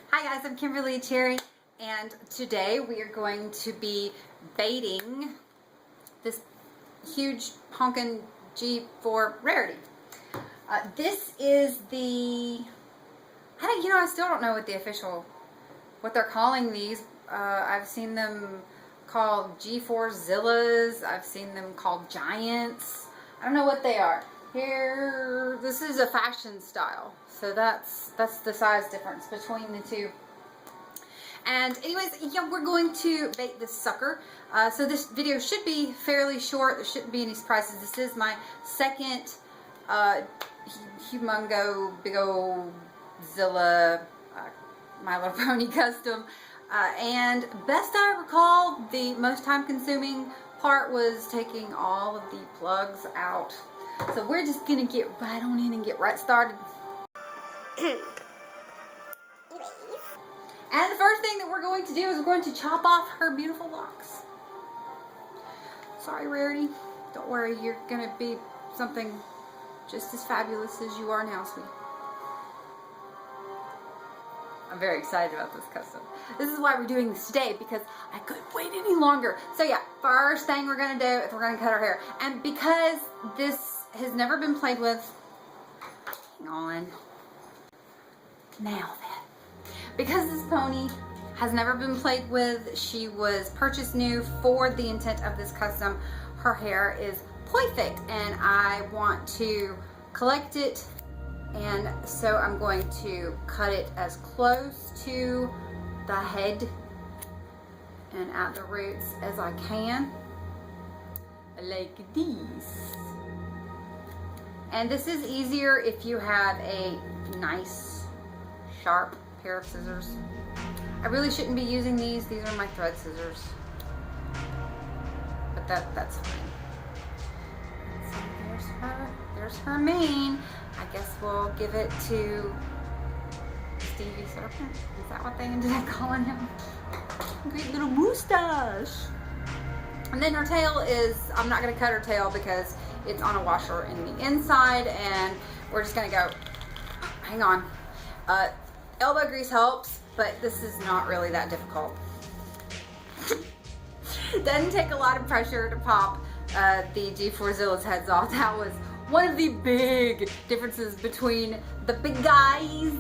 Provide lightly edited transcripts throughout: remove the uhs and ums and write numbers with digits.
Hi guys, I'm Kimberly Cherry, and today we are going to be baiting this huge honkin' G4 rarity. This is the, I still don't know what they're calling these. I've seen them called G4Zillas. I've seen them called giants. I don't know what they are. Here, this is a fashion style, so that's the size difference between the two. And anyways, yeah, we're going to bait this sucker. So this video should be fairly short. There shouldn't be any surprises. This is my second humongo big ol' Zilla My Little Pony custom. And best I recall, the most time consuming part was taking all of the plugs out. So we're just gonna get right on in and get right started. And the first thing that we're going to do is we're going to chop off her beautiful locks. Sorry, Rarity. Don't worry, you're gonna be something just as fabulous as you are now, sweetie. I'm very excited about this custom. This is why we're doing this today, because I couldn't wait any longer. So yeah, first thing we're gonna do is we're gonna cut her hair. And because this has never been played with, hang on. Now then, because this pony has never been played with, she was purchased new for the intent of this custom. Her hair is perfect and I want to collect it, and so I'm going to cut it as close to the head and at the roots as I can, like this. And this is easier if you have a nice sharp pair of scissors. I really shouldn't be using these. These are my thread scissors. But that's fine. So there's her mane. I guess we'll give it to Stevie Serpent. Is that what they ended up calling him? Great little mustache. And then her tail is, I'm not gonna cut her tail because it's on a washer in the inside, and we're just gonna go, hang on. Elbow grease helps, but this is not really that difficult. Doesn't take a lot of pressure to pop the G4Zilla's heads off. That was one of the big differences between the big guys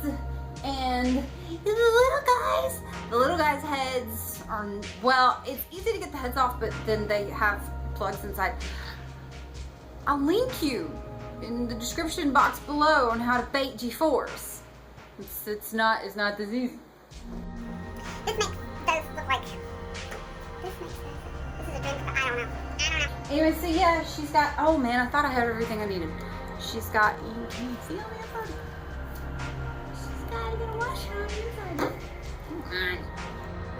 and the little guys. The little guys' heads are, well, it's easy to get the heads off, but then they have plugs inside. I'll link you in the description box below on how to bait G4s. It's not this easy. This does look like, this is a drink, but I don't know. Anyway, so yeah, she's got, oh man, I thought I had everything I needed. She's got, can you see on the inside? She's got a little washer on the inside. Come on.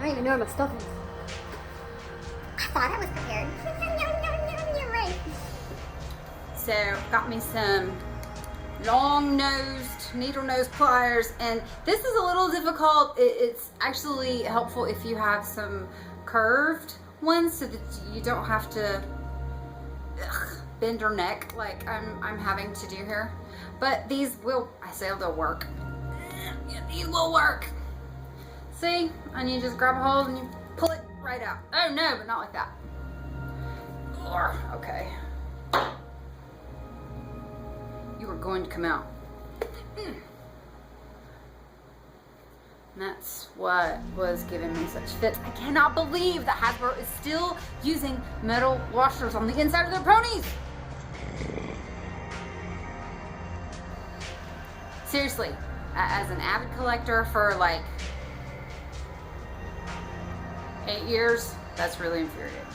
I don't even know where my stuff is. I thought I was prepared. You're right. So, got me some long-nosed needle nose pliers, and this is a little difficult. It's actually helpful if you have some curved ones so that you don't have to bend your neck like I'm having to do here. But these will, I say they'll work. Yeah, these will work. See, and you just grab a hold and you pull it right out. Oh no, but not like that. Okay. You are going to come out. And that's what was giving me such fits. I cannot believe that Hasbro is still using metal washers on the inside of their ponies. Seriously, as an avid collector for like 8 years, that's really infuriating.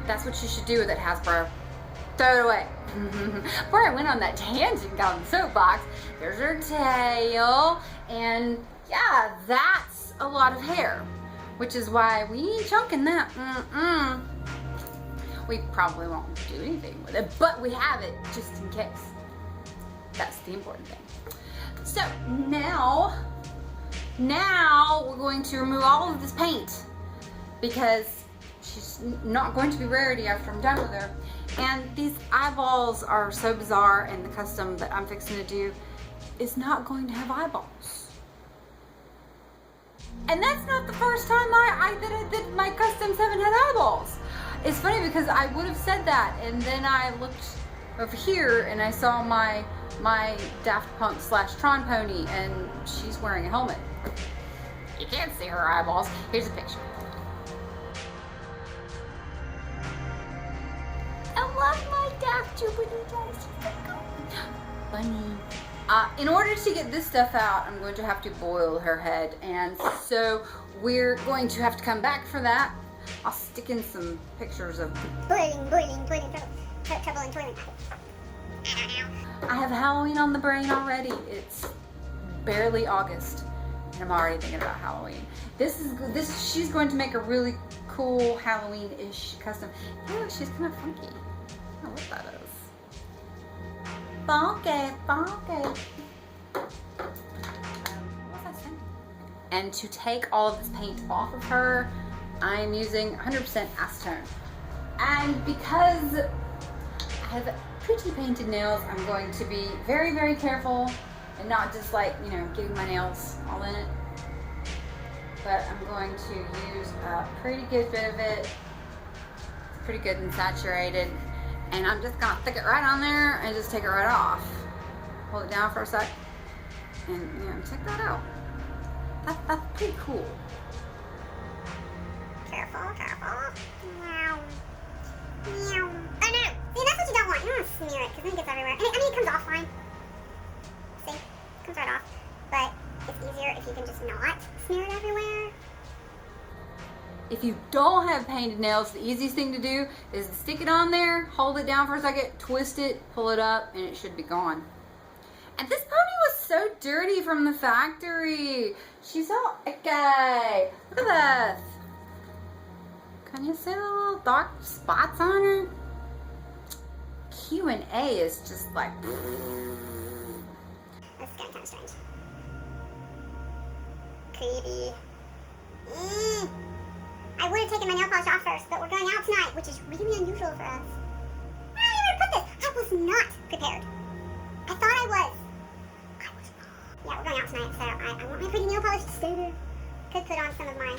That's what you should do with it, Hasbro. Throw it away. Before I went on that tangent down the soapbox, there's her tail, and yeah, that's a lot of hair, which is why we ain't chunking that. We probably won't do anything with it, but we have it just in case. That's the important thing. So now we're going to remove all of this paint because she's not going to be Rarity after I'm done with her. And these eyeballs are so bizarre, and the custom that I'm fixing to do is not going to have eyeballs. And that's not the first time that my customs haven't had eyeballs. It's funny because I would have said that, and then I looked over here and I saw my Daft Punk / Tron pony, and she's wearing a helmet. You can't see her eyeballs. Here's a picture. I love my Daft Jupiter guys. Bunny. In order to get this stuff out, I'm going to have to boil her head, and so we're going to have to come back for that. I'll stick in some pictures of boiling, trouble in toilet. I have Halloween on the brain already. It's barely August, and I'm already thinking about Halloween. She's going to make a really cool Halloween-ish custom. Yeah, she's kind of funky. I don't know what that is. Funky. What was I saying? And to take all of this paint off of her, I am using 100% acetone. And because I have pretty painted nails, I'm going to be very, very careful and not just getting my nails all in it. But I'm going to use a pretty good bit of it. It's pretty good and saturated. And I'm just gonna stick it right on there and just take it right off. Hold it down for a sec. And check that out. That's pretty cool. Careful. Meow. Meow. Oh no! See, that's what you don't want. You don't want to smear it because then it gets everywhere. I mean, it comes off fine. See? It comes right off. But it's easier if you can just not smear it everywhere. If you don't have painted nails, the easiest thing to do is to stick it on there, hold it down for a second, twist it, pull it up, and it should be gone. And this pony was so dirty from the factory. She's all icky. Look at this. Can you see the little dark spots on her? Q&A is just like... That's kind of strange. Creepy. I would have taken my nail polish off first, but we're going out tonight, which is really unusual for us. Where are you going to put this? I was not prepared. I thought I was. I was not. Yeah, we're going out tonight, so I want my pretty nail polish to stay there. Could put on some of my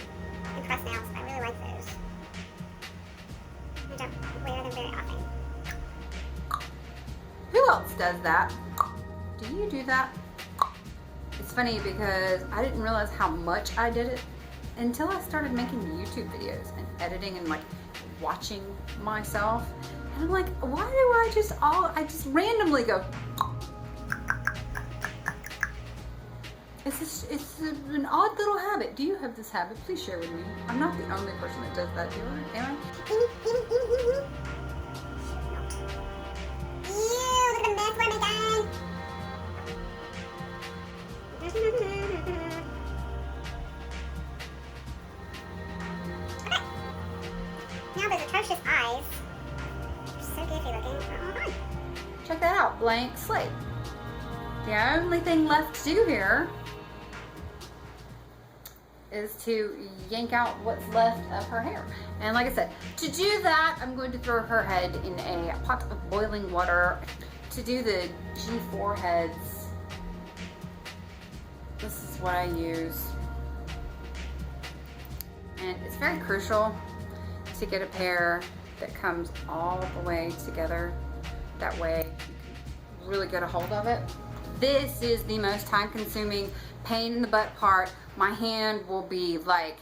impressed nails. I really like those. I don't wear them very often. Who else does that? Do you do that? It's funny because I didn't realize how much I did it until I started making YouTube videos and editing and watching myself. And I'm like, why do I just randomly go. It's an odd little habit. Do you have this habit? Please share with me. I'm not the only person that does that, do I? Am I? Ew, look at the mess we're making. Now those atrocious eyes. They're so goofy looking. Oh my. Check that out, blank slate. The only thing left to do here is to yank out what's left of her hair. And like I said, to do that, I'm going to throw her head in a pot of boiling water. To do the G4 heads, this is what I use. And it's very crucial to get a pair that comes all the way together. That way you can really get a hold of it. This is the most time-consuming, pain in the butt part. My hand will be like,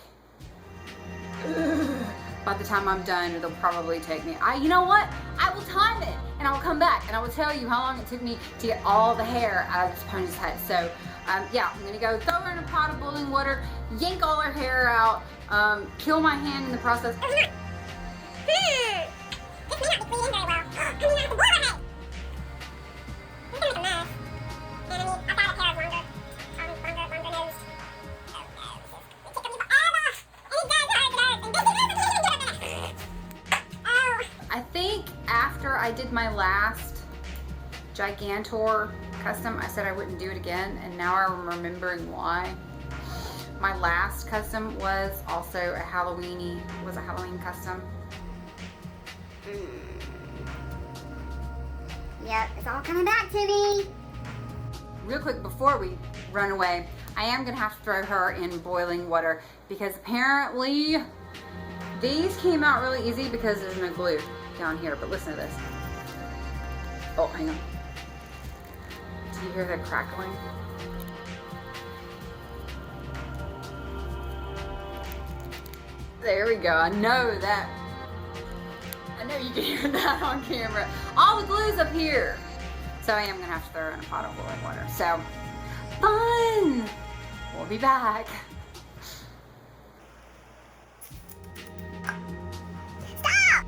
by the time I'm done, it'll probably take me. You know what? I will time it, and I'll come back, and I will tell you how long it took me to get all the hair out of this pony's head. So, yeah, I'm gonna go throw her in a pot of boiling water, yank all her hair out, kill my hand in the process. I think after I did my last Gigantor custom, I said I wouldn't do it again, and now I'm remembering why. My last custom was also a Halloween custom. Yep, it's all coming back to me. Real quick before we run away, I am gonna have to throw her in boiling water because apparently these came out really easy because there's no glue down here. But listen to this. Oh, hang on. Do you hear the crackling? There we go. I know you can hear that on camera. All the glue's up here. So I am gonna have to throw her in a pot of boiling water. So, fun! We'll be back. Stop!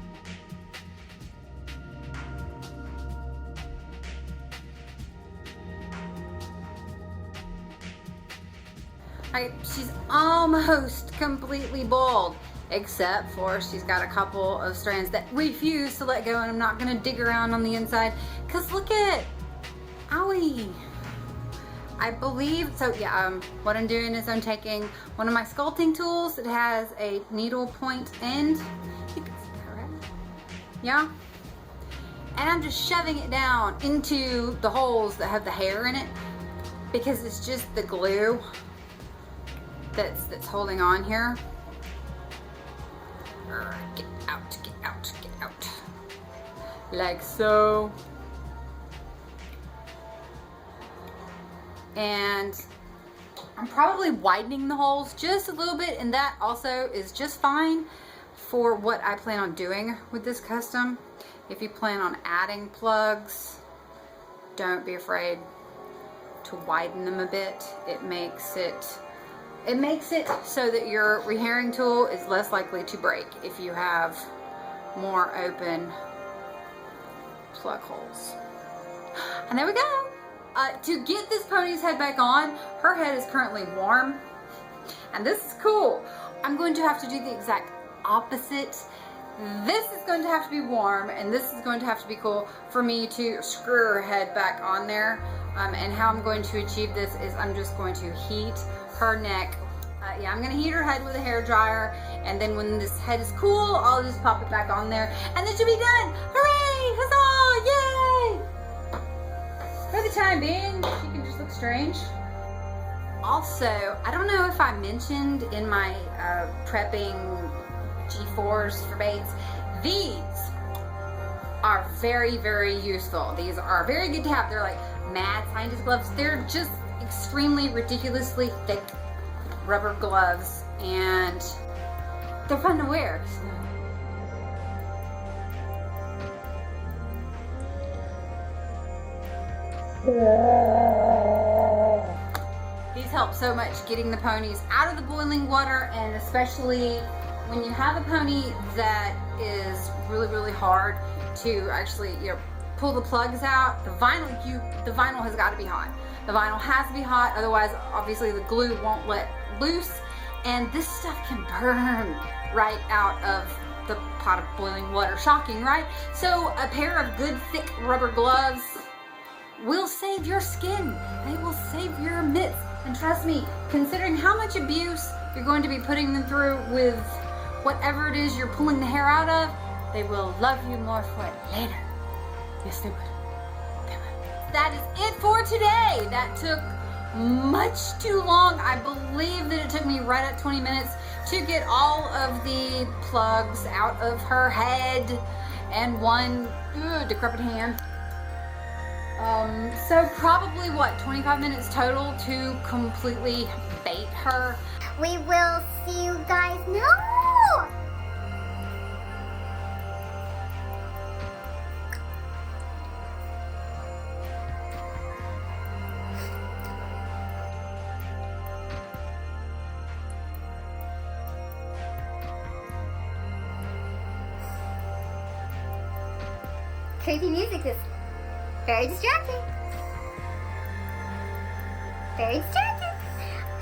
She's almost completely bald, except for she's got a couple of strands that refuse to let go, and I'm not gonna dig around on the inside because look at, owie. I believe, so yeah, what I'm doing is I'm taking one of my sculpting tools that has a needle point end. You can see that, right? Yeah? And I'm just shoving it down into the holes that have the hair in it because it's just the glue that's holding on here. Get out, get out, get out. Like so. And I'm probably widening the holes just a little bit, and that also is just fine for what I plan on doing with this custom. If you plan on adding plugs, don't be afraid to widen them a bit. It makes it so that your rehairing tool is less likely to break if you have more open plug holes. And there we go. To get this pony's head back on, her head is currently warm, and this is cool. I'm going to have to do the exact opposite. This is going to have to be warm, and this is going to have to be cool for me to screw her head back on there. And how I'm going to achieve this is I'm just going to heat her neck. Yeah, I'm going to heat her head with a hair dryer, and then when this head is cool, I'll just pop it back on there, and then she'll be done. Hooray! Huzzah! Yay! For the time being, she can just look strange. Also, I don't know if I mentioned in my prepping G4s for baits, these are very, very useful. These are very good to have. They're like mad scientist gloves. They're just extremely ridiculously thick rubber gloves, and they're fun to wear. These help so much getting the ponies out of the boiling water, and especially when you have a pony that is really, really hard to actually, pull the plugs out. The vinyl has got to be hot. The vinyl has to be hot, otherwise obviously the glue won't let loose, and this stuff can burn right out of the pot of boiling water. Shocking, right? So a pair of good thick rubber gloves will save your skin. They will save your mitts. And trust me, considering how much abuse you're going to be putting them through with whatever it is you're pulling the hair out of, they will love you more for it later. Yes, they would. That is it for today. That took much too long. I believe that it took me right at 20 minutes to get all of the plugs out of her head and one decrepit hand. So probably 25 minutes total to completely bait her. We will see you guys. No! Creepy music is very distracting. Very distracting.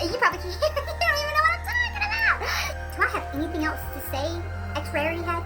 You probably can't. You don't even know what I'm talking about. Do I have anything else to say, ex-rarity head?